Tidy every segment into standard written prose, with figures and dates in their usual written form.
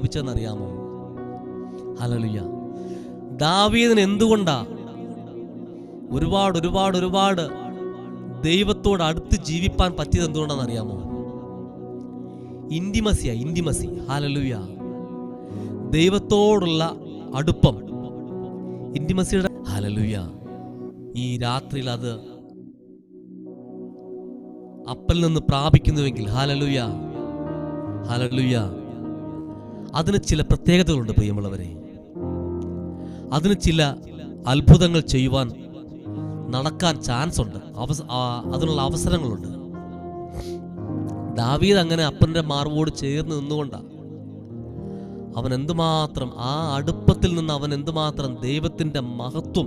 ലഭിച്ചെന്നറിയാമോ? Hallelujah. ദാവീദിന് എന്തുകൊണ്ടാ ഒരുപാട് ദൈവത്തോട് അടുത്ത് ജീവിപ്പാൻ പറ്റിയത് എന്തുകൊണ്ടാണെന്ന് അറിയാമോ? ഇന്റിമസി. ഹല്ലേലൂയ. ദൈവത്തോടുള്ള അടുപ്പം, ഇന്റിമസിയുടെ. ഹല്ലേലൂയ. ഈ രാത്രിയിൽ അത് അപ്പനിൽ നിന്ന് പ്രാപിക്കുന്നുവെങ്കിൽ ഹല്ലേലൂയ, അതിന് ചില പ്രത്യേകതകളുണ്ട് പ്രിയമുള്ളവരെ. അതിന് ചില അത്ഭുതങ്ങൾ ചെയ്യുവാൻ, നടക്കാൻ ചാൻസ് ഉണ്ട്, അതിനുള്ള അവസരങ്ങളുണ്ട്. ദാവീദ് അങ്ങനെ അപ്പൻ്റെ മാർവോട് ചേർന്ന് നിന്നുകൊണ്ടാണ് അവൻ എന്തുമാത്രം ആ അടുപ്പത്തിൽ നിന്ന് അവൻ എന്തുമാത്രം ദൈവത്തിൻ്റെ മഹത്വം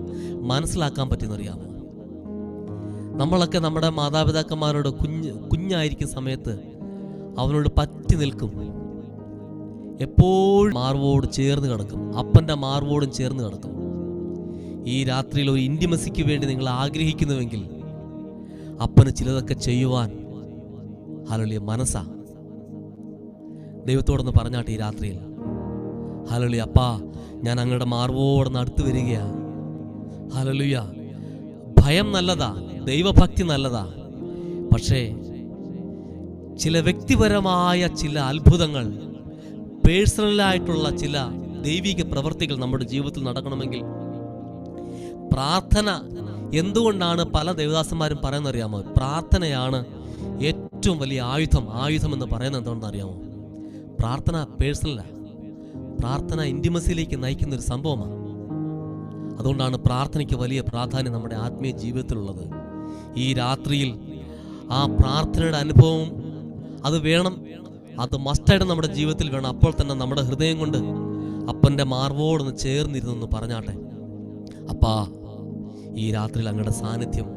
മനസ്സിലാക്കാൻ പറ്റുമെന്നറിയാമോ? നമ്മളൊക്കെ നമ്മുടെ മാതാപിതാക്കന്മാരോട് കുഞ്ഞായിരിക്കുന്ന സമയത്ത് അവനോട് പറ്റി നിൽക്കും, എപ്പോഴും മാർവോട് ചേർന്ന് കിടക്കും, അപ്പൻ്റെ മാർവോടും ചേർന്ന് കിടക്കും. ഈ രാത്രിയിൽ ഒരു ഇന്റിമസിക്ക് വേണ്ടി നിങ്ങൾ ആഗ്രഹിക്കുന്നുവെങ്കിൽ അപ്പന് ചിലതൊക്കെ ചെയ്യുവാൻ ഹല്ലേലൂയ മനസ്സാ. ദൈവത്തോടൊന്ന് പറഞ്ഞാട്ടെ ഈ രാത്രിയിൽ, ഹല്ലേലൂയ, അപ്പാ ഞാൻ അങ്ങയുടെ മാർവോടൊന്ന് അടുത്ത് വരികയാ. ഹല്ലേലൂയ. ഭയം നല്ലതാ, ദൈവഭക്തി നല്ലതാ, പക്ഷേ ചില വ്യക്തിപരമായ ചില അത്ഭുതങ്ങൾ, പേഴ്സണലായിട്ടുള്ള ചില ദൈവിക പ്രവൃത്തികൾ നമ്മുടെ ജീവിതത്തിൽ നടക്കണമെങ്കിൽ പ്രാർത്ഥന. എന്തുകൊണ്ടാണ് പല ദേവദാസന്മാരും പറയുന്നറിയാമോ? പ്രാർത്ഥനയാണ് ഏറ്റവും വലിയ ആയുധം എന്ന് പറയുന്നത് എന്താണെന്ന് അറിയാമോ? പ്രാർത്ഥന പേഴ്സണലാണ്. പ്രാർത്ഥന ഇന്റിമസിയിലേക്ക് നയിക്കുന്ന ഒരു സംഭവമാണ്. അതുകൊണ്ടാണ് പ്രാർത്ഥനയ്ക്ക് വലിയ പ്രാധാന്യം നമ്മുടെ ആത്മീയ ജീവിതത്തിലുള്ളത്. ഈ രാത്രിയിൽ ആ പ്രാർത്ഥനയുടെ അനുഭവം അത് വേണം, അത് മസ്റ്റായിട്ട് നമ്മുടെ ജീവിതത്തിൽ വേണം. അപ്പോൾ തന്നെ നമ്മുടെ ഹൃദയം കൊണ്ട് അപ്പൻ്റെ മാർവോടൊന്ന് ചേർന്നിരുന്നൊന്ന് പറഞ്ഞാട്ടെ, അപ്പാ ഈ രാത്രിയിൽ അങ്ങയുടെ സാന്നിധ്യം,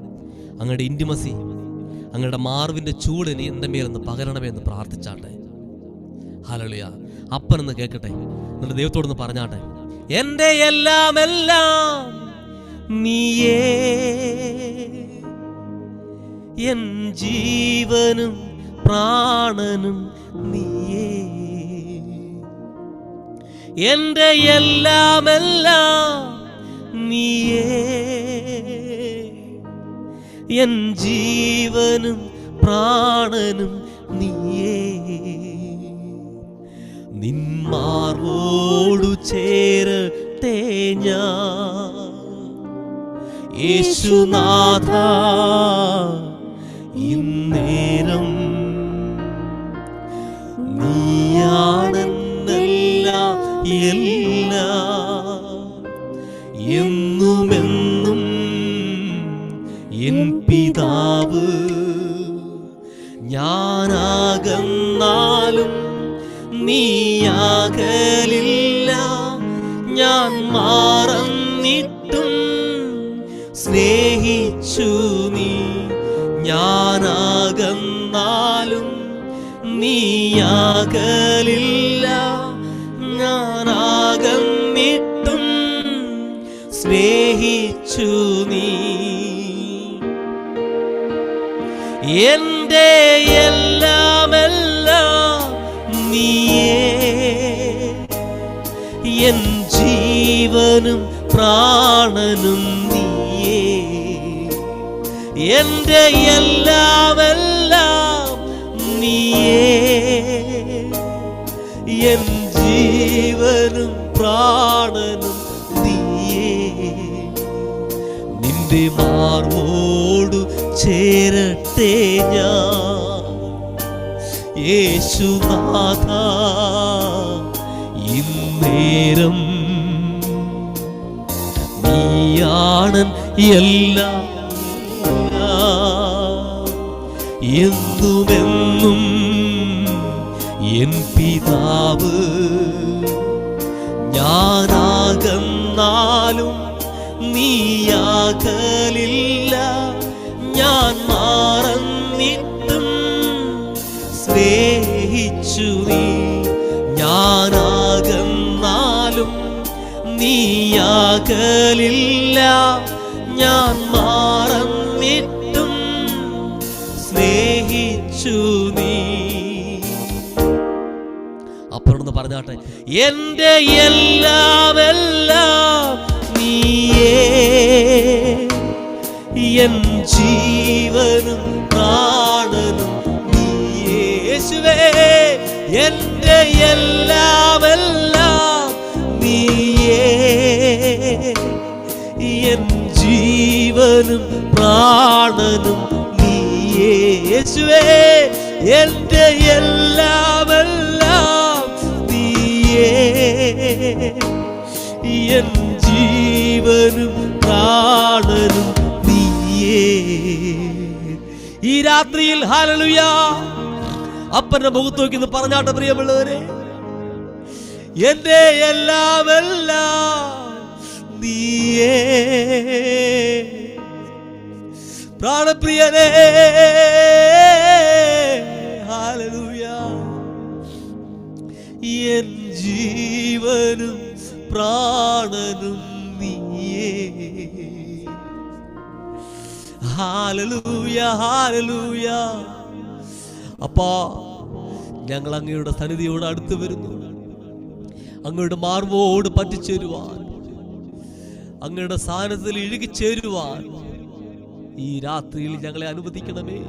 അങ്ങയുടെ ഇന്റിമസി, അങ്ങയുടെ മാർവിൻ്റെ ചൂട് ഇനി എൻ്റെ മേലൊന്ന് പകരണമേ എന്ന് പ്രാർത്ഥിച്ചാട്ടെ. ഹല്ലേലൂയ. അപ്പനെന്ന് കേൾക്കട്ടെ, എന്നിട്ട് ദൈവത്തോടൊന്ന് പറഞ്ഞാട്ടെ, എൻ്റെ എല്ലാം നീയേ, എൻ ജീവനും പ്രാണനും നീയേ, എൻ്റെ എല്ലാം നീയേ, എൻ ജീവനും പ്രാണനും നീയേ. നിന്മാർവോടു ചേരട്ടെ ഞാൻ യേശുനാഥ ഇന്നേരം, നീയാണെന്നെല്ലാം എന്നുമെന്നും എൻ പിതാവ്. ഞാനാകന്നാലും നീയാകലില്ല, ഞാൻ മാറന്നിട്ടും സ്നേഹിച്ചു നീ. ഞാനാകന്നാലും നീയാകലില്ല, ഞാനാകന്നിട്ടും സ്നേഹിച്ചു നീ. എൻ്റെ എല്ലാം നീയേ, എൻ ജീവനും പ്രാണനും നീയേ, എൻ്റെ എല്ലാം നീയേ, എൻ ജീവനും പ്രാണനും നീയേ. നിന്റെ മാർവോടു ചേരട്ടെ ഞാൻ യേശുനാഥ ഇന്നേരം, നീയാണൻ എല്ലാം എന്നുമെന്നും എൻ പിതാവ്. ഞാനാകന്നാലും നീയാകലില്ല, ഞാൻ മാറന്നിട്ടും സ്നേഹിച്ചു നീ. ഞാനാകന്നാലും നീയാകലില്ല, ഞാൻ മാറന്നിട്ടും സ്നേഹിച്ചു നീ. അപ്പോഴൊന്ന് പറഞ്ഞാട്ടെ, എന്റെ എല്ലാം എല്ലാം നീയേ, എൻ ജീവനും പ്രാണനും നീയേ. യേശുവേ എന്റെ എല്ലാം എല്ലാം നീയേ, എൻ ജീവനും പ്രാണനും നീയേ. യേശുവേ എന്റെ എല്ലാം എല്ലാം നീയേ, എൻ ജീവനും പ്രാണനും നീയേ. ഈ രാത്രിയിൽ ഹല്ലേലൂയ അപ്പന്റെ മുഖത്ത് നോക്കി പറഞ്ഞാട്ടെ പ്രിയമുള്ളവരെ, എന്റെ എല്ലാം എല്ലാം നീയേ. പ്രാണപ്രിയനേ ഹല്ലേലൂയ, എൻ ജീവനും പ്രാണനും നീയേ. Hallelujah hallelujah. അപ്പാ, ഞങ്ങൾ അങ്ങയുടെ സന്നിധിയോട് അടുത്ത് വരുന്നു. അങ്ങയുടെ മാർവോട് പറ്റിച്ചേരുവാൻ, അങ്ങയുടെ സാന്നിധ്യത്തിൽ ഇഴുകിച്ചേരുവാൻ ഈ രാത്രിയിൽ ഞങ്ങളെ അനുവദിക്കണമേ.